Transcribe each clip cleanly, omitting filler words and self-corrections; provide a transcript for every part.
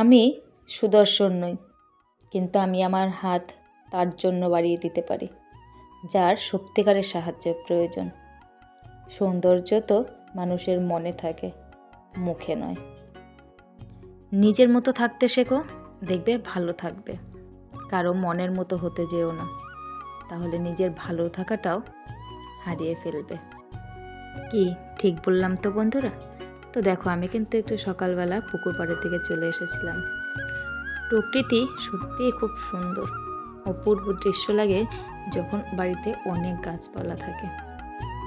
আমি সুদর্শন নই, কিন্তু আমি আমার হাত তার জন্য বাড়িয়ে দিতে পারি যার সত্যিকারের সাহায্যের প্রয়োজন। সৌন্দর্য তো মানুষের মনে থাকে, মুখে নয়। নিজের মতো থাকতে শেখো, দেখবে ভালো থাকবে। কারো মনের মতো হতে যেও না, তাহলে নিজের ভালো থাকাটাও হারিয়ে ফেলবে। কি ঠিক বললাম তো বন্ধুরা? তো দেখো, আমি কিন্তু একটু সকালবেলা পুকুর পাড়ের দিকে চলে এসেছিলাম। প্রকৃতি সত্যিই খুব সুন্দর, অপূর্ব দৃশ্য লাগে যখন বাড়িতে অনেক গাছপালা থাকে।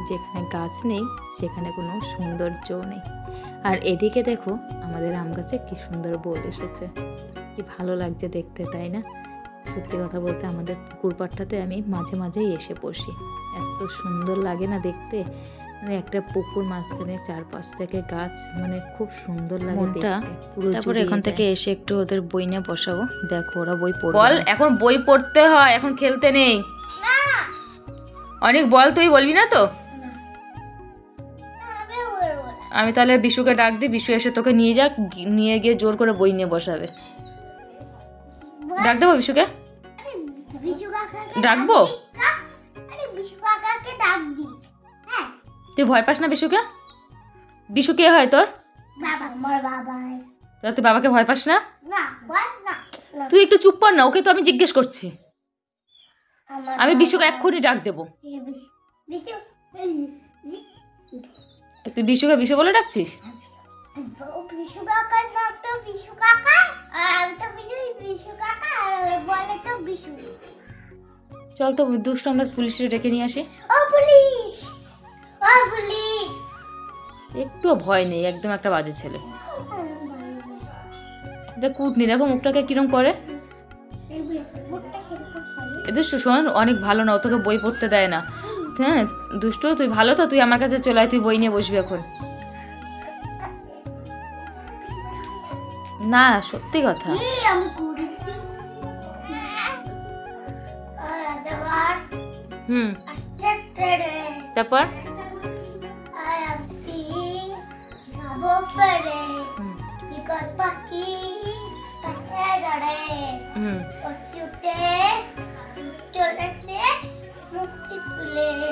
যেখানে গাছ নেই সেখানে কোনো সৌন্দর্যও নেই। আর এদিকে দেখো, আমাদের আম গাছে কি সুন্দর বোল এসেছে, কি ভালো লাগছে দেখতে, তাই না? সত্যি কথা বলতে আমাদের পুকুর পাড়টাতে আমি মাঝে মাঝেই এসে বসি, এত সুন্দর লাগে না দেখতে। মানে একটা পুকুর মাঝখানে 4-5 থেকে গাছ, মানে খুব সুন্দর লাগে দেখতে। তারপরে এখান থেকে এসে একটু ওদের বই নিয়ে বসাবো। দেখো ওরা বই পড়বে। বল, এখন বই পড়তে হয়, এখন খেলতে নেই। অনেক বল, তুই বলবি না তো? আমি তাহলে বিশুকে ডাক দিই, বিশু এসে তোকে নিয়ে যাক, নিয়ে গিয়ে জোর করে বই নিয়ে বসাবে। ডাক দেবো বিশুকে? ডাকবো? তুই ভয় পাস না বিশুকে? বিশু কে হয় তোর? তুই বাবাকে ভয় পাস না? তুই একটু চুপ কর না, ওকে তো আমি জিজ্ঞেস করছি। আমি বিশুকে এক্ষুনি ডাক দেবো। তুই বিশুকে বিশু বলে ডাকছিস? চল তো দুষ্ট, আমরা পুলিশে ডেকে নিয়ে আসি। একটুও ভয় নেই, একদম একটা বাজে ছেলে। এটা কুটনি, দেখো মুখটাকে কিরম করে। এদের শোন, অনেক ভালো না, ও তোকে বই পড়তে দেয় না। হ্যাঁ দুষ্টু, তুই ভালো তো, তুই আমার কাছে চলে আয়, তুই বই নিয়ে বসবি এখন। না সত্যি কথা। তারপর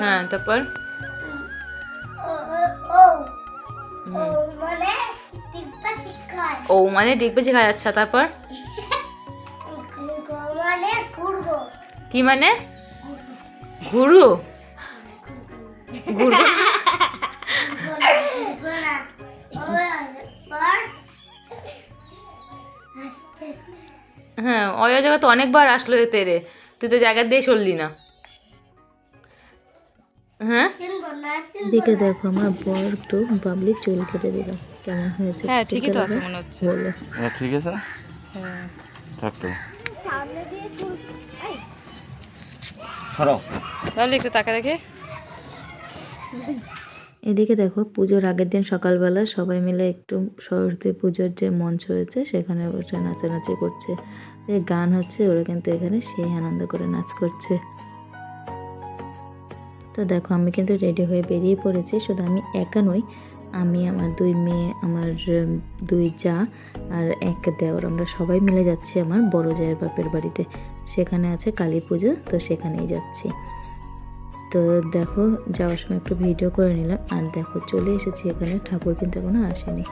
হ্যাঁ, তারপর ও মানে ডিগবে শেখায়। আচ্ছা, তারপর কি মানে? ঘুরু ঘুরু। হ্যাঁ, ওই জায়গা তো অনেকবার আসলো তেরে, তুই তো জায়গা দিয়ে চললি না। হ্যাঁ দিকে দেখো, আমার বর একটু বাবলি চুল কেটে দিল, কেমন হয়েছে? হ্যাঁ ঠিকই তো আছে মনে হচ্ছে। বলো। হ্যাঁ ঠিক আছে। হ্যাঁ থাকতো সরাও তাহলে একটু তাকা রেখে। এদিকে দেখো, পুজোর আগের দিন সকালবেলা সবাই মিলে একটু সরস্বতী পুজোর যে মঞ্চ হয়েছে সেখানে বসে নাচানাচি করছে, গান হচ্ছে, ওরা কিন্তু এখানে সেই আনন্দ করে নাচ করছে। তো দেখো, আমি কিন্তু রেডি হয়ে বেরিয়ে পড়েছি। শুধু আমি একা নই, আমি, আমার 2 মেয়ে, আমার 2 জা আর 1 দেওর, আমরা সবাই মিলে যাচ্ছি আমার বড় জায়ের বাপের বাড়িতে। সেখানে আছে কালী পুজো, তো সেখানেই যাচ্ছি। তো দেখো, যাওয়ার সময় একটু ভিডিও করে নিলাম। আর দেখো চলে এসেছি এখানে, ঠাকুর কিন্তু এখনো আসেনি।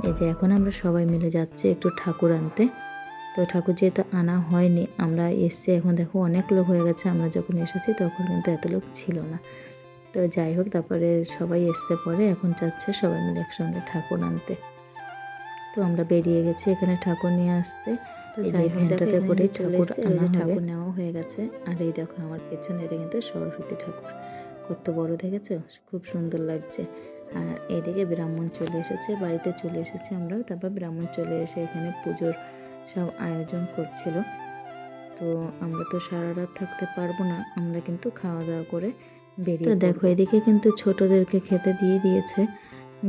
এই যে এখন আমরা সবাই মিলে যাচ্ছি একটু ঠাকুর আনতে। তো ঠাকুর যেহেতু আনা হয়নি, আমরা এসছি, এখন দেখো অনেক লোক হয়ে গেছে। আমরা যখন এসেছি তখন কিন্তু এত লোক ছিল না। তো যাই হোক, তারপরে সবাই এসছে পরে, এখন যাচ্ছে সবাই মিলে একসঙ্গে ঠাকুর আনতে। তো আমরা বেরিয়ে গেছি এখানে ঠাকুর নিয়ে আসতে। তো যাই ভ্যানটাতে করে ঠাকুর আনা, ঠাকুর নেওয়া হয়ে গেছে। আর এই দেখো আমার পেছনে, এটা কিন্তু সরস্বতী ঠাকুর, কত বড় দেখেছো, খুব সুন্দর লাগছে। আর এদিকে ব্রাহ্মণ চলে এসেছে, বাড়িতে চলে এসেছে আমরা। তারপর ব্রাহ্মণ চলে এসে এখানে পুজোর সব আয়োজন করছিল। তো আমরা তো সারা রাত থাকতে পারবো না, আমরা কিন্তু খাওয়া দাওয়া করে বেরিয়ে। দেখো এদিকে কিন্তু ছোটদেরকে খেতে দিয়ে দিয়েছে,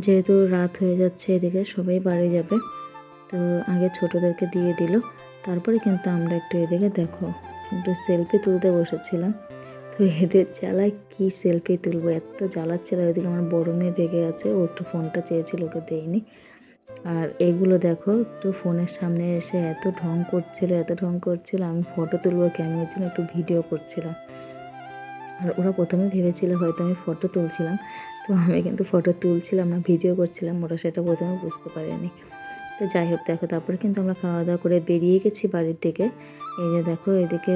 যেহেতু রাত হয়ে যাচ্ছে, এদিকে সবাই বাড়ি যাবে। তো আগে ছোটদেরকে দিয়ে দিল, তারপরে কিন্তু আমরা একটু এদিকে দেখো একটু সেলফি তুলতে বসেছিলাম। তো এদের জ্বালায় কি সেলফি তুলবো, এত জ্বালাচ্ছিল। ওইদিকে আমার বড় মেয়ে রেগে আছে, ও একটু ফোনটা চেয়েছিল, ওকে দেয়নি। আর এগুলো দেখো একটু ফোনের সামনে এসে এত ঢং করছিল, আমি ফটো তুলবো ক্যামেরার জন্য একটু ভিডিও করছিলাম। আর ওরা প্রথমে ভেবেছিল হয়তো আমি ফটো তুলছিলাম, তো আমি কিন্তু ফটো তুলছিলাম না, ভিডিও করছিলাম। ওরা সেটা প্রথমে বুঝতে পারেনি। তো যাই হোক দেখো, তারপরে কিন্তু আমরা খাওয়া দাওয়া করে বেরিয়ে গেছি বাড়ির থেকে। এই যে দেখো এদিকে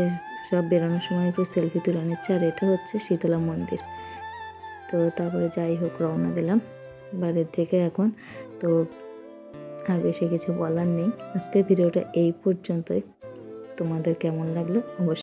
সব বেরোনোর সময় একটু সেলফি তুলে নিচ্ছে। আর এটা হচ্ছে শীতলা মন্দির। তো তারপরে যাই হোক রওনা দিলাম বাড়ির থেকে এখন। তো আর বেশি কিছু বলার নেই, আজকের ভিডিওটা এই পর্যন্তই। তোমাদের কেমন লাগলো অবশ্যই